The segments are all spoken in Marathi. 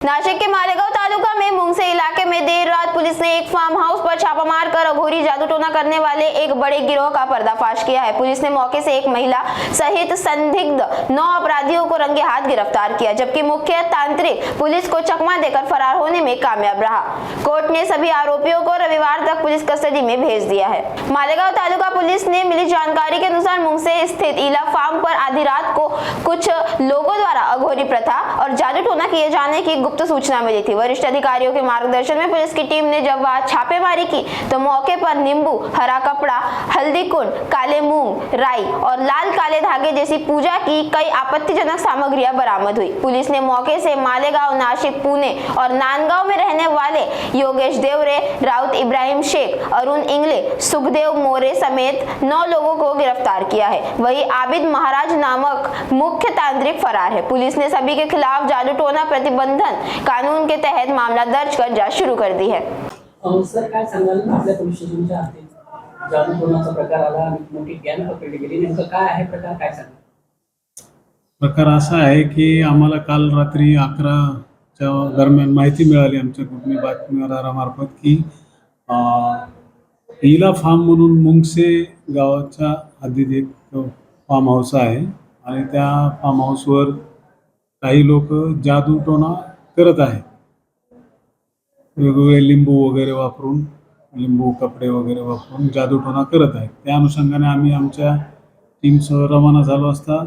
नासिक के मालेगांव तालुका में मुंगसे इलाके में देर रात पुलिस ने एक फार्म हाउस पर छापा मारकर अघोरी जादू टोना करने वाले एक बड़े गिरोह का पर्दाफाश किया है। पुलिस ने मौके से एक महिला सहित संदिग्ध 9 अपराधियों को रंगे हाथ गिरफ्तार किया, जबकि मुख्य तांत्रिक पुलिस को चकमा देकर फरार होने में कामयाब रहा। कोर्ट ने सभी आरोपियों को रविवार तक पुलिस कस्टडी में भेज दिया है। मालेगांव तालुका पुलिस ने मिली जानकारी के अनुसार मुंगसे स्थित ईला फार्म पर आधी रात को कुछ लोगों द्वारा अघोरी प्रथा और जादू टोना किए जाने की गुप्त सूचना मिली थी। वरिष्ठ अधिकारियों के मार्गदर्शन में पुलिस की टीम ने जब वहां छापेमारी की तो मौके पर नींबू, हरा कपड़ा, हल्दी कुंड, काले मूंग, राई और लाल काले धागे जैसी पूजा की कई आपत्तिजनक सामग्रियां बरामद हुई। पुलिस ने मौके से मालेगांव, नासिक, पुणे और नांदगांव में रहने वाले योगेश देवरे, राउत इब्राहिम शेख, अरुण इंगले, सुखदेव मोरे समेत 9 लोगों को गिरफ्तार किया है। वहीं आबिद महाराज नामक मुख्य तांत्रिक फरार है। पुलिस ने सभी के खिलाफ जादू टोना प्रतिबंधन कानून के तहत मामला दर्ज कर जांच शुरू कर दी है। सर, काय सांगाल आपल्या पोलीस स्टेशनच्या हाती जादू टोनाचा प्रकार आला आणि मोठी गॅंग पकडली गेली, नेमकं काय आहे प्रकार, काय सांगाल? प्रकार असा आहे की आम्हाला काल रात्री 11च्या दरम्यान माहिती मिळाली आमच्या गोपनीय बातमीदारामार्फत की ईला फार्म म्हणून मुंगसे गावाच्या हद्दीत एक फार्म हाऊस आहे आणि त्या फार्म हाऊसवर काही लोक जादू टोना करत आहेत। वेगवेगळे लिंबू वगैरे वापरून, लिंबू कपडे वगैरे वापरून जादू टोना करत आहेत। त्या अनुषंगाने आम्ही आमच्या टीमसह रवाना झालो असता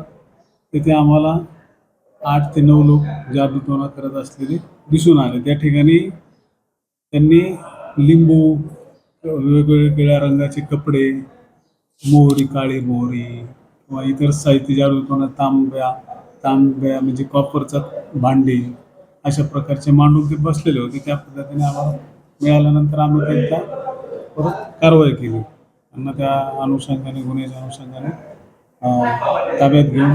तिथे आम्हाला 8 ते 9 लोक जादू टोना करत असलेले दिसून आले। त्या ठिकाणी त्यांनी लिंबू, वेगवेगळ्या रंगाचे कपडे, मोहरी, काळी मोहरी किंवा इतर साहित्य जादू टोना, तांब्या म्हणजे कॉपरचा भांडी, अशा प्रकारचे मांडून ते बसलेले होते। त्या पद्धतीने आम्हाला मिळाल्यानंतर आम्ही त्यांच्या परत कारवाई केली। त्यांना त्या अनुषंगाने, गुन्ह्याच्या अनुषंगाने ताब्यात घेऊन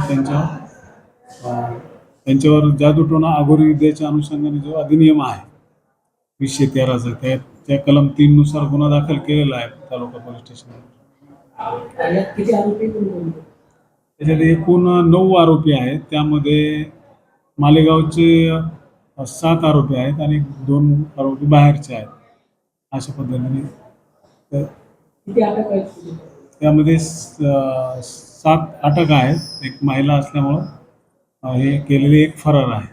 त्यांच्यावर जादू टोना अघोरी विद्येच्या अनुषंगाने जो अधिनियम आहे 213चा, त्या कलम 3 नुसार गुन्हा दाखल केलेला आहे तालुका पोलीस स्टेशनवर। किती आरोपी त्याच्यात एकूण 9 आरोपी आहेत। त्यामध्ये मालेगावचे 7 आरोपी आहेत आणि 2 आरोपी बाहेरचे आहेत। अशा पद्धतीने किती अटक आहेत? त्यामध्ये 7 अटक आहेत। एक महिला असल्यामुळं हे केलेले एक फरार आहे।